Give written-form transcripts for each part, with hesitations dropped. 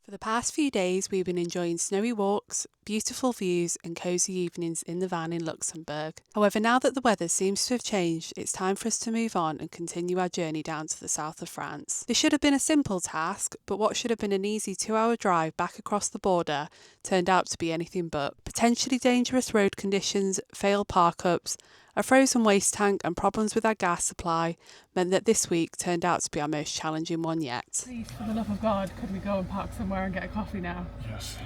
For the past few days, we've been enjoying snowy walks, beautiful views and cosy evenings in the van in Luxembourg. However, now that the weather seems to have changed, it's time for us to move on and continue our journey down to the south of France. This should have been a simple task, but what should have been an easy 2-hour drive back across the border turned out to be anything but. Potentially dangerous road conditions, failed park-ups, a frozen waste tank and problems with our gas supply meant that this week turned out to be our most challenging one yet. Please, for the love of God, could we go and park somewhere and get a coffee now? Yes.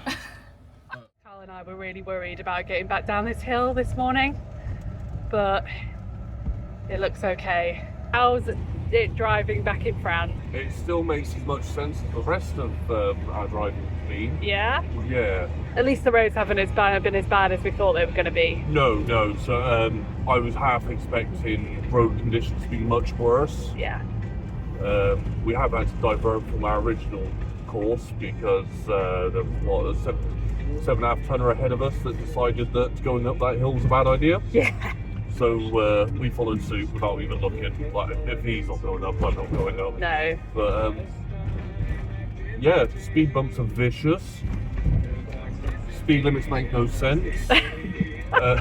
Carl and I were really worried about getting back down this hill this morning, but it looks okay. How's it driving back in France? It still makes as much sense as the rest of our driving to me. Yeah? Yeah. At least the roads haven't been as bad as we thought they were going to be. No. So I was half expecting road conditions to be much worse. Yeah. We have had to divert from our original course because there was a 7.5 tonner ahead of us that decided that going up that hill was a bad idea. Yeah. So we followed suit without even looking. Like, if he's not going up, I'm not going up. No. But yeah, speed bumps are vicious. Speed limits make no sense. I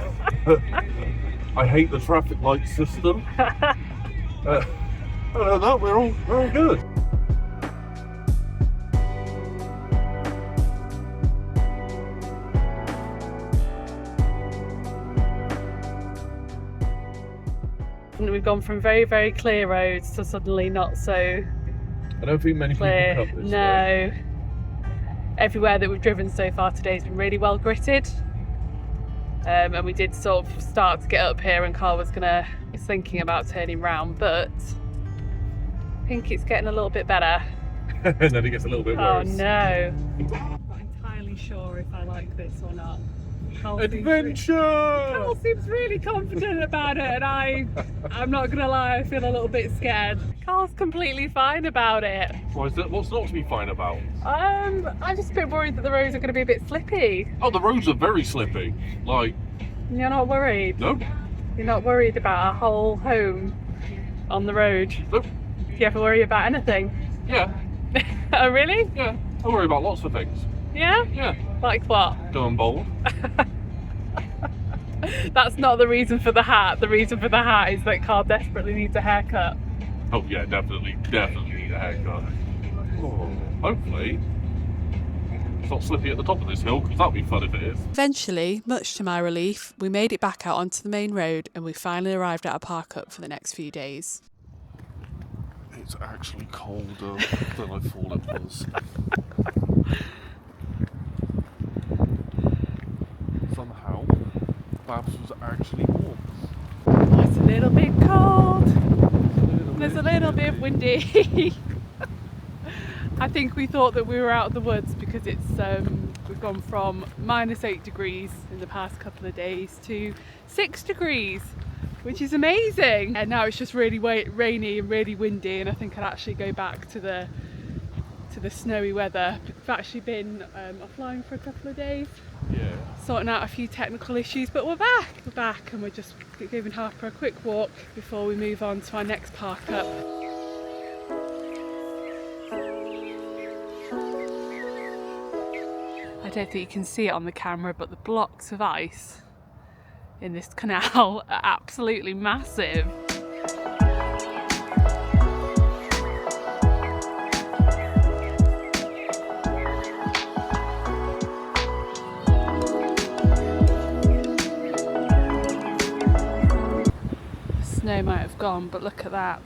hate the traffic light system. Other than that, we're all very good. We've gone from very, very clear roads to suddenly not so I don't think many clear. people come this way. No. Everywhere that we've driven so far today has been really well gritted. And we did sort of start to get up here and Carl was thinking about turning round, but I think it's getting a little bit better. And then it gets a little bit worse. Oh no. I'm not entirely sure if I like this or not. Adventure! Carl seems really confident about it, and I'm not gonna lie, I feel a little bit scared. Carl's completely fine about it. Why is that? What's not to be fine about? I'm just a bit worried that the roads are going to be a bit slippy. Oh, the roads are very slippy. Like, You're not worried? no, You're not worried about our whole home on the road? nope. Do you ever worry about anything? Yeah, Oh really? yeah. I worry about lots of things. Yeah? Yeah, Like what? going bold. That's not the reason for the hat. The reason for the hat is that Carl desperately needs a haircut. Oh yeah, definitely need a haircut. Oh, hopefully it's not slippy at the top of this hill, because that'll be fun if it is. Eventually, much to my relief, we made it back out onto the main road and we finally arrived at our park-up for the next few days. It's actually colder than I thought it was. Somehow, Babs was actually warm. Oh, it's a little bit cold. There's a little bit windy. I think we thought that we were out of the woods because it's we've gone from -8 degrees in the past couple of days to 6 degrees, which is amazing. And now it's just really rainy and really windy, and I think I'd actually go back to the snowy weather. We've actually been offline for a couple of days. Yeah. Sorting out a few technical issues, but we're back and we're just giving Harper a quick walk before we move on to our next park up. I don't think you can see it on the camera, but the blocks of ice in this canal are absolutely massive. Snow might have gone, but look at that.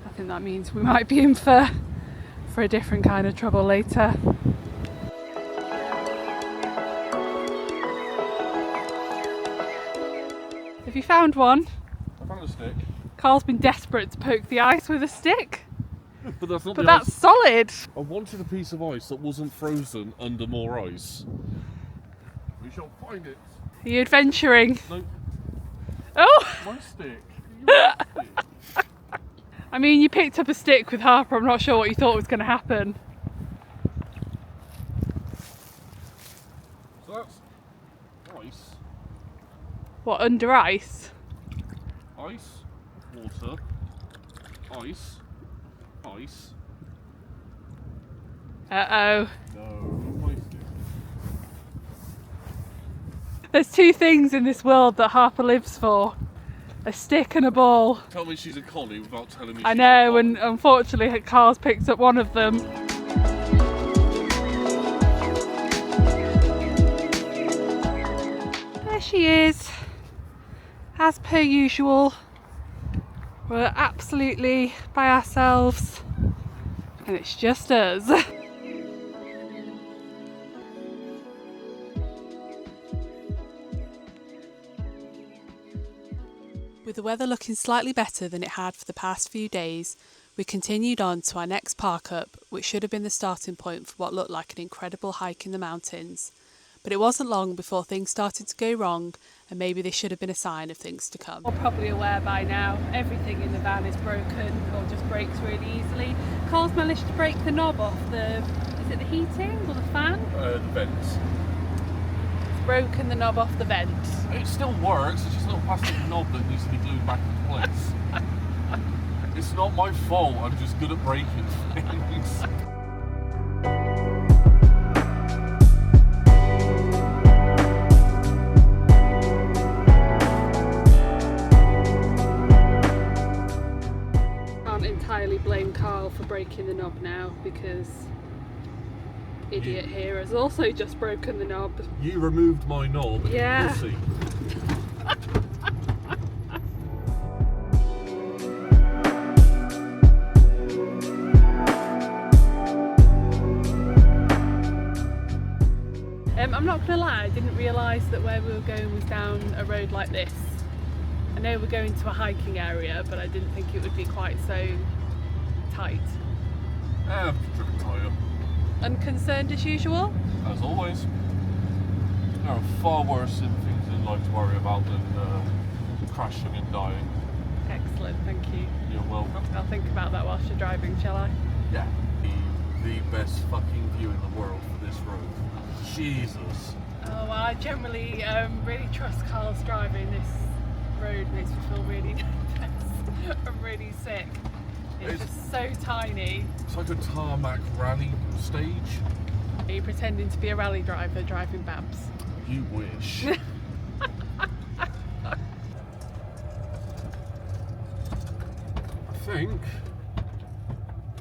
I think that means we might be in for a different kind of trouble later. Have you found one? I found a stick. Carl's been desperate to poke the ice with a stick. But that's not But the that's ice. solid. I wanted a piece of ice that wasn't frozen under more ice. We shall find it. Are you adventuring? No, Oh! my stick. Your stick. I mean, you picked up a stick with Harper. I'm not sure what you thought was going to happen. So that's ice. What, under ice? Ice, water, ice, ice. Uh-oh. No, wasted. There's two things in this world that Harper lives for. A stick and a ball. Tell me she's a collie without telling me I she's know, a collie. and unfortunately Carl's picked up one of them. There she is, as per usual. We're absolutely by ourselves and it's just us. With the weather looking slightly better than it had for the past few days, we continued on to our next park up, which should have been the starting point for what looked like an incredible hike in the mountains. But it wasn't long before things started to go wrong, and maybe this should have been a sign of things to come. You're probably aware by now, everything in the van is broken or just breaks really easily. Carl's managed to break the knob off the, is it the heating or the fan? The vents. It's broken the knob off the vent. It still works, it's just a little plastic knob that needs to be glued back into place. It's not my fault, I'm just good at breaking things. Can't entirely blame Carl for breaking the knob now because idiot here has also just broken the knob. You removed my knob, Yeah. pussy. I'm not gonna lie, I didn't realise that where we were going was down a road like this. I know we're going to a hiking area, but I didn't think it would be quite so tight. I'm driven tired. Unconcerned as usual? As always. There are far worse things in life to worry about than crashing and dying. Excellent, thank you. You're welcome. I'll think about that whilst you're driving, shall I? Yeah. The best fucking view in the world for this road. Jesus. Oh, well, I generally really trust Carl's driving. This road makes me feel really nervous. I'm really sick. It's just so tiny. It's like a tarmac rally stage. Are you pretending to be a rally driver driving Babs? You wish. I think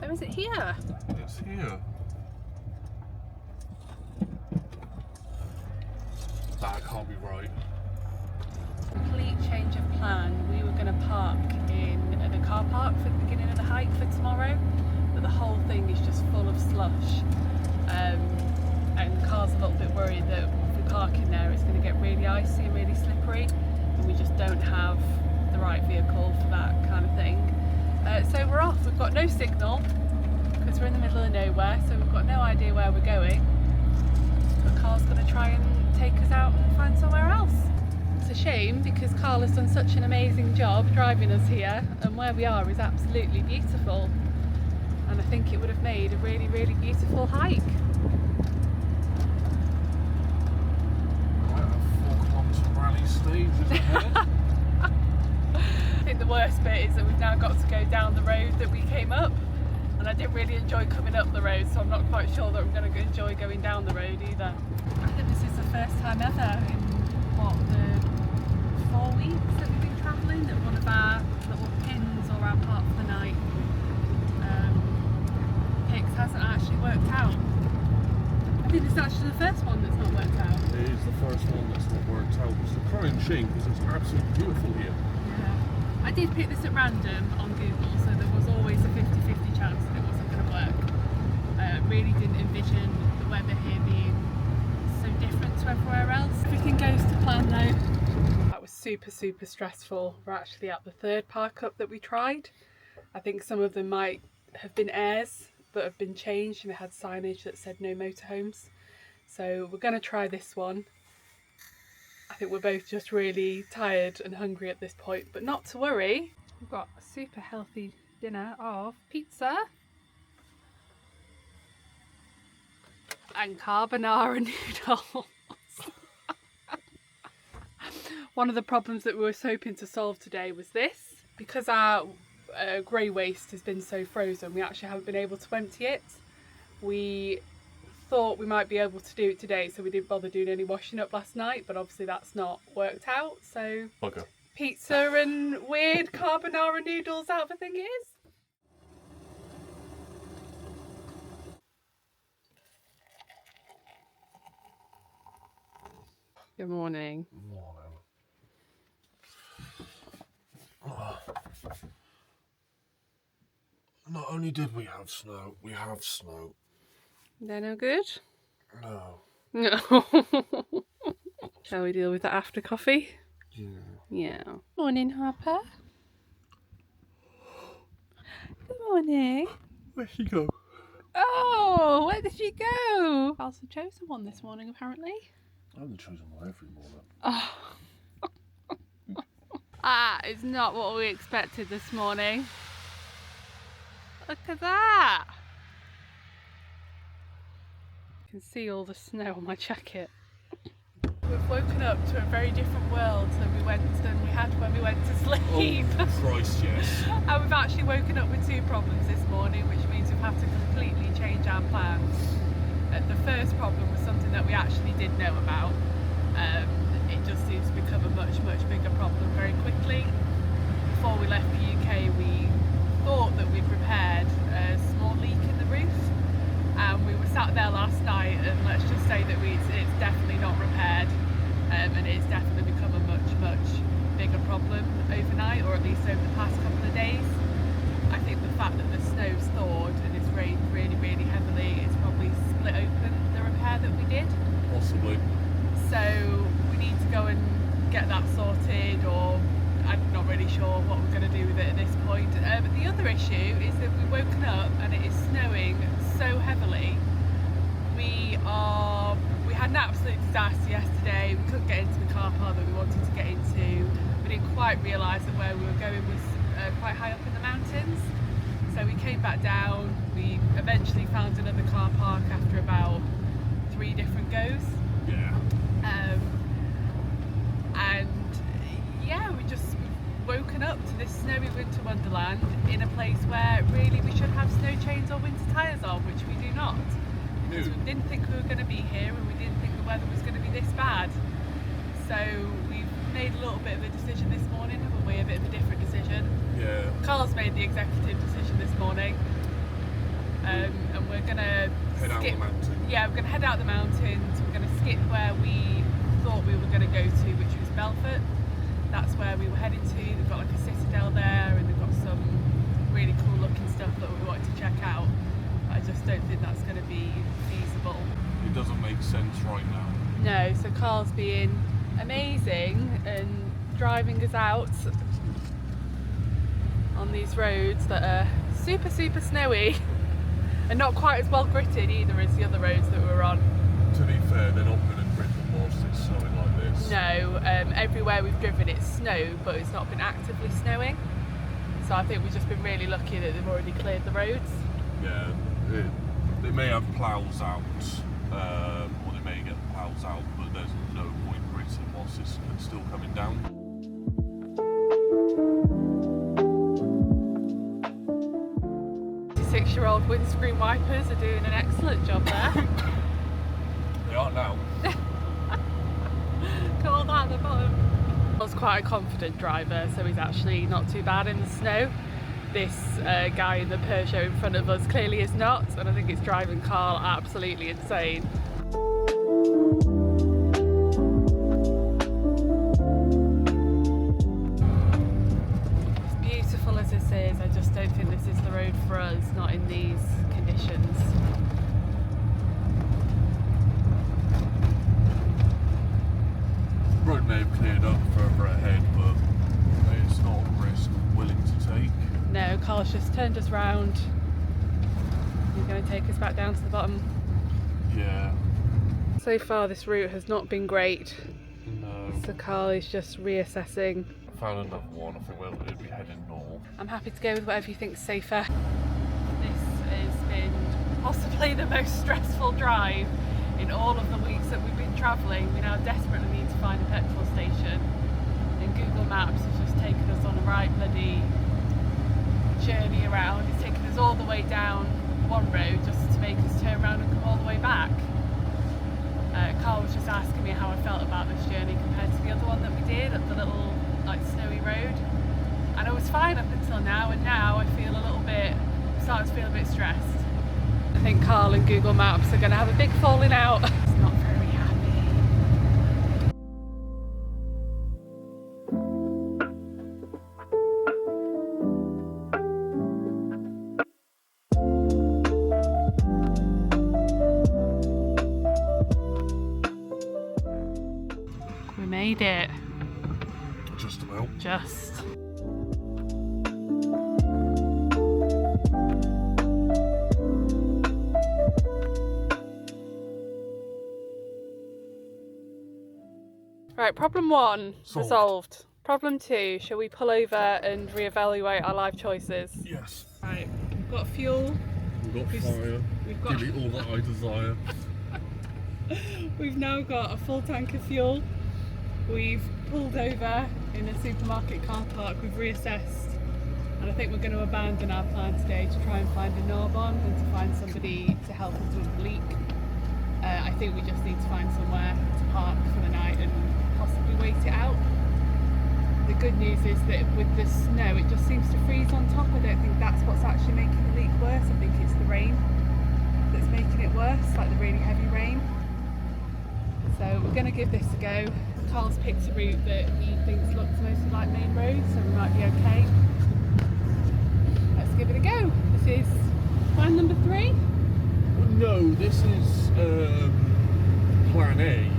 Oh, is it here? it's here. That can't be right. Complete change of plan. We were going to park in the car park for the beginning of the hike for tomorrow, but the whole thing is just full of slush. And Carl's a little bit worried that if we park in there, it's going to get really icy and really slippery, and we just don't have the right vehicle for that kind of thing. So we're off. We've got no signal because we're in the middle of nowhere, so we've got no idea where we're going. But Carl's going to try and take us out and find somewhere else. It's a shame because Carl has done such an amazing job driving us here, and where we are is absolutely beautiful, and I think it would have made a really, really beautiful hike. Right, a 4 kilometre rally stage is ahead. I think the worst bit is that we've now got to go down the road that we came up, and I didn't really enjoy coming up the road, so I'm not quite sure that I'm going to enjoy going down the road either. I think this is the first time ever in the 4 weeks that we've been travelling that one of our little pins or our part for the night picks hasn't actually worked out. I think it's actually the first one that's not worked out. It is the first one that's not worked out. It's a crying shame because it's absolutely beautiful here. Yeah. I did pick this at random on Google, so there was always a 50-50 chance that it wasn't going to work. Really didn't envision the weather here being so different to everywhere else. Everything goes to plan though. That was super, super stressful. We're actually at the third park up that we tried. I think some of them might have been airs that have been changed and it had signage that said no motorhomes. So we're going to try this one. I think we're both just really tired and hungry at this point, but not to worry. We've got a super healthy dinner of pizza and carbonara noodles. One of the problems that we were hoping to solve today was this. Because our grey waste has been so frozen, we actually haven't been able to empty it. We thought we might be able to do it today, so we didn't bother doing any washing up last night, but obviously that's not worked out. So Okay. pizza and weird carbonara noodles out for thing it is. Good morning. Not only did we have snow, we have snow. They're no good? No. No. Shall we deal with that after coffee? Yeah. Yeah. Morning, Harper. Good morning. Where'd she go? Oh, where did she go? I also chosen one this morning, apparently. I haven't chosen one every morning. Oh. Ah, it's not what we expected this morning. Look at that. You can see all the snow on my jacket. We've woken up to a very different world than we had when we went to sleep. Oh, Christ, yes. And we've actually woken up with two problems this morning, which means we've had to completely change our plans. The first problem was something that we actually did know about. It just seems to become a much bigger problem very quickly. Before we left the UK, we thought that we'd repaired a small leak in the roof, and we were sat there last night, and let's just say that it's definitely not repaired, and it's definitely become a much bigger problem overnight, or at least over the past couple of days. I think the fact that the snow's thawed and it's rained really heavily, it's probably split open the repair that we did. Possibly. So we need to go and get that sorted, or I'm not really sure what we're going to do with it at this point. But the other issue is that we've woken up and it is snowing so heavily. We had an absolute disaster yesterday. We couldn't get into the car park that we wanted to get into. We didn't quite realise that where we were going was quite high up in the mountains. So we came back down. We eventually found another car park after about 3 different goes. Yeah. And yeah, we've woken up to this snowy winter wonderland in a place where really we should have snow chains or winter tyres on, which we do not. Because we didn't think we were going to be here, and we didn't think the weather was going to be this bad. So we've made a little bit of a decision this morning, haven't we? A bit of a different decision. Yeah. Carl's made the executive decision this morning. And we're going to Head out the mountain. Yeah, we're going to head out the mountains. We're going to skip where we thought we were going to go to, which was Belfort. That's where we were heading to. They've got like a citadel there, and they've got some really cool looking stuff that we wanted to check out. I just don't think that's going to be feasible. It doesn't make sense right now. No, so Carl's being amazing and driving us out on these roads that are super snowy and not quite as well gritted either as the other roads that we were on. To be fair, they're not going to grit them whilst it's snowing like this. No, everywhere we've driven it's snowed, but it's not been actively snowing. So I think we've just been really lucky that they've already cleared the roads. Yeah, they may have ploughs out, or they may get the ploughs out, but there's no point gritting whilst it's still coming down. 6-year-old windscreen wipers are doing an excellent job there. They are now. Got all that at the bottom. I was quite a confident driver, so he's actually not too bad in the snow. This guy in the Peugeot in front of us clearly is not, and I think it's driving Carl absolutely insane. As beautiful as this is, I just don't think this is the road for us, not in these conditions. Road may have cleared up further ahead, but it's not a risk I'm willing to take. No, Carl's just turned us round. He's going to take us back down to the bottom. Yeah. So far this route has not been great. No. So Carl is just reassessing. I found another one. I think we'll be heading north. I'm happy to go with whatever you think's safer. This has been possibly the most stressful drive in all of the weeks that we've been travelling. We now desperately need to find a petrol station, and Google Maps has just taken us on a right bloody journey around. It's taken us all the way down one road just to make us turn around and come all the way back. Carl was just asking me how I felt about this journey compared to the other one that we did up the little like snowy road, and I was fine up until now, and now I feel starting to feel a bit stressed. I think Carl and Google Maps are going to have a big falling out. It's not very happy. We made it. Just about. Just. Right, problem 1 resolved. Problem 2, shall we pull over and reevaluate our life choices? Yes. Right, we've got fuel. We've got fire. Give me all that I desire. We've now got a full tank of fuel. We've pulled over in a supermarket car park. We've reassessed, and I think we're going to abandon our plan today to try and find a Narbonne and to find somebody to help us with the leak. I think we just need to find somewhere to park for the night and possibly wait it out. The good news is that with the snow it just seems to freeze on top. I don't think that's what's actually making the leak worse. I think it's the rain that's making it worse, like the really heavy rain. So we're going to give this a go. Carl's picked a route that he thinks looks mostly like main roads, so we might be okay. Let's give it a go. This is plan number 3. No, this is plan A.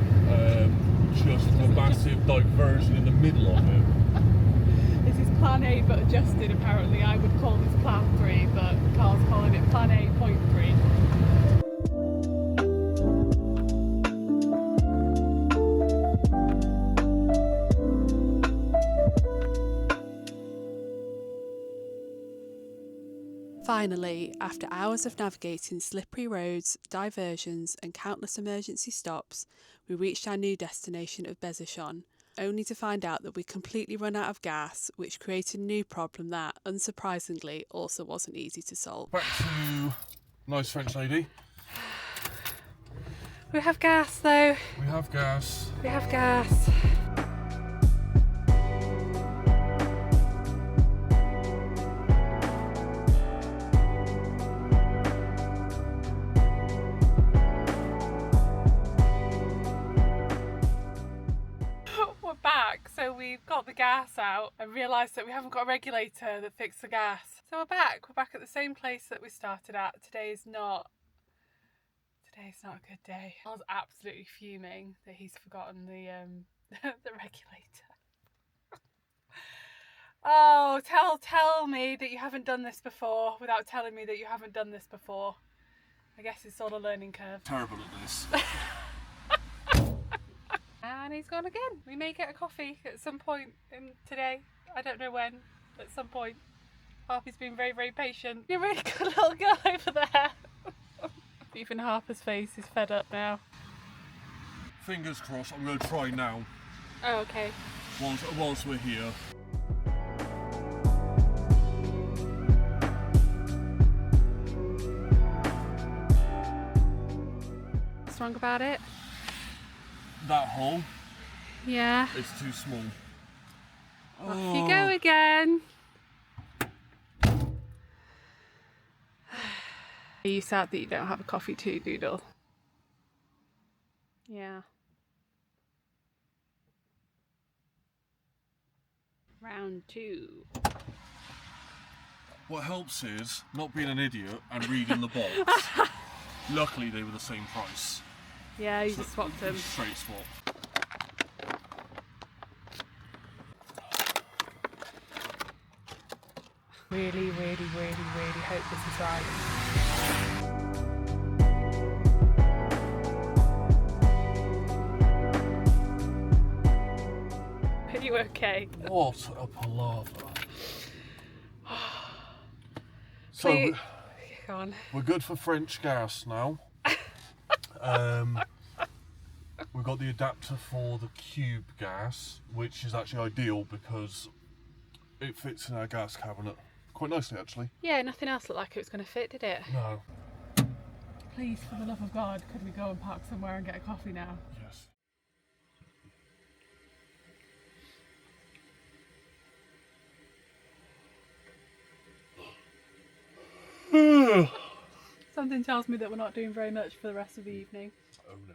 Just a massive diversion in the middle of it. This is plan A but adjusted apparently. I would call this plan 3, but Carl's calling it plan A.3. Finally, after hours of navigating slippery roads, diversions and countless emergency stops, we reached our new destination of Besançon, only to find out that we completely run out of gas, which created a new problem that, unsurprisingly, also wasn't easy to solve. Back to nice French lady. We have gas though. We have gas. We have gas. Back, so we've got the gas out and realised that we haven't got a regulator that fixed the gas. So we're back at the same place that we started at. Today's not a good day. I was absolutely fuming that he's forgotten the the regulator. Oh, tell me that you haven't done this before without telling me that you haven't done this before. I guess it's sort of learning curve. Terrible at this. And he's gone again. We may get a coffee at some point in today. I don't know when. At some point. Harpy's been very, very patient. You're a really good little girl over there. Even Harper's face is fed up now. Fingers crossed. I'm going to try now. Oh, okay. Whilst we're here. What's wrong about it? That hole. Yeah. It's too small. Off you go again. Are you sad that you don't have a coffee too, Doodle? Yeah. Round 2. What helps is not being an idiot and reading the box. Luckily they were the same price. Yeah, you just swapped them. Straight swap. Really, really, really, really hope this is right. Are you okay? What a palaver. So Please. Go on. we're good for French gas now. We've got the adapter for the cube gas, which is actually ideal because it fits in our gas cabinet quite nicely actually. Yeah, nothing else looked like it was going to fit, did it? No. Please, for the love of God, could we go and park somewhere and get a coffee now? Yes. Something tells me that we're not doing very much for the rest of the evening. Oh no.